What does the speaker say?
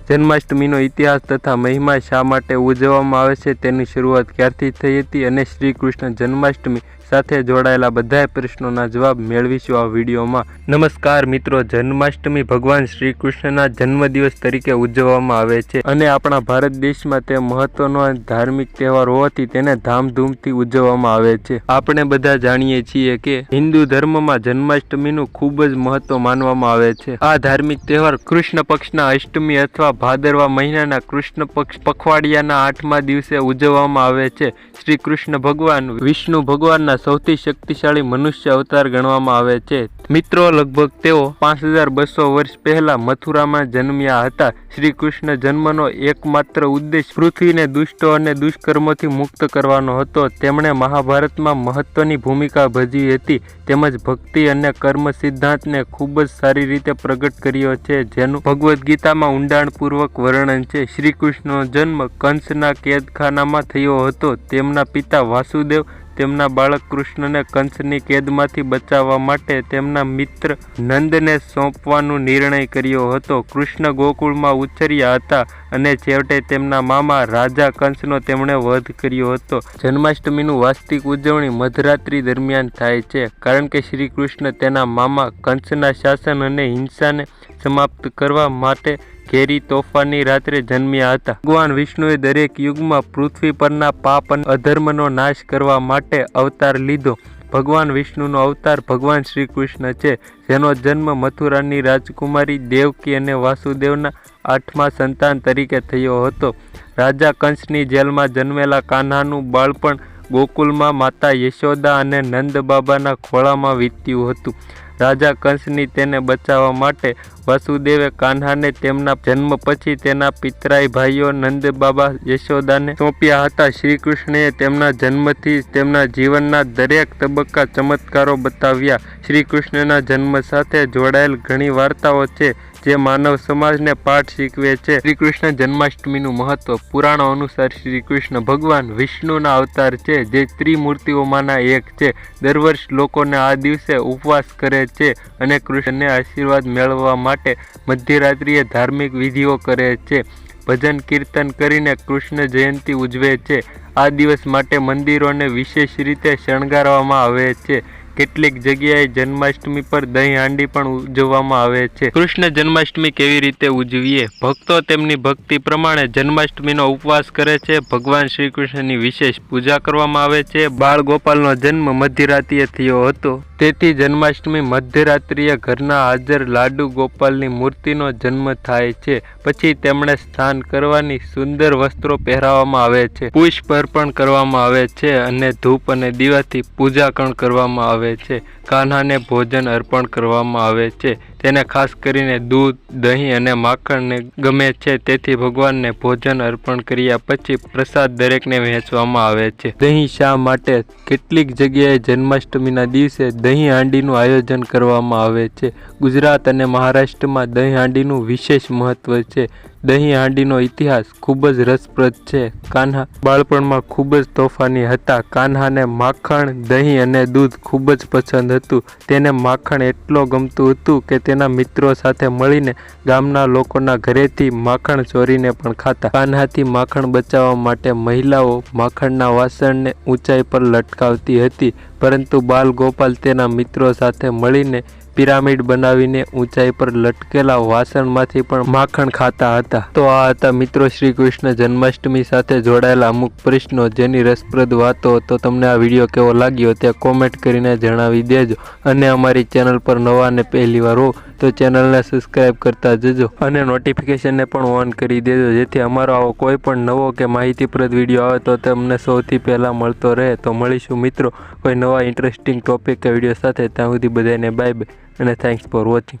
જન્માષ્ટમીનો ઇતિહાસ તથા મહિમા શા માટે ઉજવવામાં આવે છે, તેની શરૂઆત ક્યારથી થઈ હતી અને શ્રી કૃષ્ણ જન્માષ્ટમી સાથે જોડાયેલા બધા પ્રશ્નોના જવાબ મેળવીશું આ વિડીયોમાં। નમસ્કાર મિત્રો, જન્માષ્ટમી ભગવાન શ્રી કૃષ્ણના જન્મદિવસ તરીકે ઉજવવામાં આવે છે અને આપણા ભારત દેશમાં તે મહત્વનો ધાર્મિક તહેવાર હોવાથી તેને ધામધૂમથી ઉજવવામાં આવે છે। આપણે બધા જાણીએ છીએ કે હિન્દુ ધર્મમાં જન્માષ્ટમીનું ખૂબ જ મહત્વ માનવામાં આવે છે। આ ધાર્મિક તહેવાર કૃષ્ણ પક્ષના અષ્ટમી અથવા ભાદરવા મહિનાના કૃષ્ણ પક્ષ પખવાડિયાના 8મા દિવસે ઉજવવામાં આવે છે। શ્રી કૃષ્ણ ભગવાન વિષ્ણુ ભગવાનના સૌથી શક્તિશાળી મનુષ્ય અવતાર ગણવામાં આવે છે। મિત્રો, લગભગ તેઓ 5200 વર્ષ પહેલા મથુરામાં જન્મ્યા હતા। શ્રી કૃષ્ણ જન્મનો એકમાત્ર ઉદ્દેશ પૃથ્વીને દુષ્ટો અને દુષ્કર્મોથી મુક્ત કરવાનો હતો। તેમણે મહાભારતમાં મહત્વની ભૂમિકા ભજવી હતી તેમજ ભક્તિ અને કર્મ સિદ્ધાંતને ખૂબ જ સારી રીતે પ્રગટ કર્યો છે, જેનું ભગવદ્ ગીતામાં ઊંડાણપૂર્વક વર્ણન છે। શ્રી કૃષ્ણનો જન્મ કંસના કેદખાનામાં થયો હતો। તેમના પિતા વાસુદેવ તેમના બાળક કૃષ્ણને કંસની કેદમાંથી બચાવવા માટે તેમના મિત્ર નંદને સોંપવાનો નિર્ણય કર્યો હતો। કૃષ્ણ ગોકુળમાં ઉછર્યા હતા અને છેવટે તેમના મામા રાજા કંસનો તેમણે વધ કર્યો હતો। જન્માષ્ટમીનું વાસ્તવિક ઉજવણી મધરાત્રિ દરમિયાન થાય છે, કારણ કે શ્રી કૃષ્ણ તેના મામા કંસના શાસન અને હિંસાને સમાપ્ત કરવા માટે ઘેરી તોફાની રાત્રે જન્મ્યા હતા। ભગવાન વિષ્ણુએ દરેક યુગમાં પૃથ્વી પરના પાપ અને અધર્મનો નાશ કરવા માટે અવતાર લીધો। ભગવાન વિષ્ણુનો અવતાર ભગવાન શ્રી કૃષ્ણ છે, જેનો જન્મ મથુરાની રાજકુમારી દેવકી અને વાસુદેવના 8મા સંતાન તરીકે થયો હતો। રાજા કંસની જેલમાં જન્મેલા કાન્હાનું બાળપણ ગોકુલમાં માતા યશોદા અને નંદ બાબાના ખોળામાં વીત્યું હતું। રાજા કંસની તેને બચાવવા માટે વાસુદેવે કાન્હાને તેમના જન્મ પછી તેના પિતરાઈ ભાઈઓ નંદ બાબા યશોદાને સોંપ્યા હતા। શ્રી કૃષ્ણએ તેમના જન્મથી તેમના જીવનના દરેક તબક્કા ચમત્કારો બતાવ્યા। શ્રી કૃષ્ણના જન્મ સાથે જોડાયેલ ઘણી વાર્તાઓ છે જે માનવ સમાજને પાઠ શીખવે છે। શ્રી કૃષ્ણ જન્માષ્ટમીનું મહત્વ પુરાણો અનુસાર શ્રી કૃષ્ણ ભગવાન વિષ્ણુના અવતાર છે, જે ત્રિમૂર્તિઓમાંના એક છે। દર વર્ષ લોકોને આ દિવસે ઉપવાસ કરે છે અને કૃષ્ણને આશીર્વાદ મેળવવા માટે મધ્યરાત્રિએ ધાર્મિક વિધિઓ કરે છે। ભજન કીર્તન કરીને કૃષ્ણ જયંતિ ઉજવે છે। આ દિવસ માટે મંદિરોને વિશેષ રીતે શણગારવામાં આવે છે। કેટલીક જગ્યાએ જન્માષ્ટમી પર દહીં હાંડી પણ ઉજવવામાં આવે છે। કૃષ્ણ જન્માષ્ટમી કેવી રીતે ઉજવીએ? ભક્તો તેમની ભક્તિ પ્રમાણે જન્માષ્ટમીનો ઉપવાસ કરે છે। ભગવાન શ્રી કૃષ્ણની વિશેષ પૂજા કરવામાં આવે છે। બાળ ગોપાલનો જન્મ મધ્યરાત્રિએ થયો હતો, તેથી જન્માષ્ટમી મધ્યરાત્રિએ ઘરના હાજર લાડુ ગોપાલની મૂર્તિનો જન્મ થાય છે। પછી તેમણે સ્નાન કરવાની સુંદર વસ્ત્રો પહેરાવવામાં આવે છે, પુષ્પ અર્પણ કરવામાં આવે છે અને ધૂપ અને દીવાથી પૂજા પણ કરવામાં આવે છે। કાન્હાને ભોજન અર્પણ કરવામાં આવે છે। તેને ખાસ કરીને દૂધ, દહીં અને માખણને ગમે છે, તેથી ભગવાનને ભોજન અર્પણ કર્યા પછી પ્રસાદ દરેકને વહેંચવામાં આવે છે। દહીં શા માટે? કેટલીક જગ્યાએ જન્માષ્ટમીના દિવસે દહીં હાંડીનું આયોજન કરવામાં આવે છે। ગુજરાત અને મહારાષ્ટ્રમાં દહીં હાંડીનું વિશેષ મહત્વ છે। દહીં હાંડીનો ઇતિહાસ ખૂબ જ રસપ્રદ છે। કાન્હા બાળપણમાં ખૂબ જ તોફાની હતા। કાન્હાને માખણ, દહીં અને દૂધ ખૂબ જ પસંદ હતું। તેને માખણ એટલો ગમતું હતું કે તેના મિત્રો સાથે મળીને ગામના લોકોના ઘરેથી માખણ ચોરીને પણ ખાતા। કાન્હાથી માખણ બચાવવા માટે મહિલાઓ માખણના વાસણને ઊંચાઈ પર લટકાવતી હતી, પરંતુ બાલ ગોપાલ તેના મિત્રો સાથે મળીને પિરામિડ બનાવીને ઊંચાઈ પર લટકેલા વાસણમાંથી પણ માખણ ખાતા હતા। તો આ હતા મિત્રો શ્રી કૃષ્ણ જન્માષ્ટમી સાથે જોડાયેલા અમુક પ્રશ્નો, જેની રસપ્રદ વાતો। તો તમને આ વિડીયો કેવો લાગ્યો તે કોમેન્ટ કરીને જણાવી દેજો અને અમારી ચેનલ પર નવા અને પહેલી વાર હો તો ચેનલને સબસ્ક્રાઈબ કરતા જજો અને નોટિફિકેશનને પણ ઓન કરી દેજો, જેથી અમારો આવો કોઈ પણ નવો કે માહિતીપ્રદ વિડીયો આવે તો તમને સૌથી પહેલાં મળતો રહે। તો મળીશું મિત્રો કોઈ નવા ઇન્ટરેસ્ટિંગ ટોપિક કે વિડીયો સાથે। ત્યાં સુધી બધાને બાય બાય અને થેન્ક્સ ફોર વોચિંગ।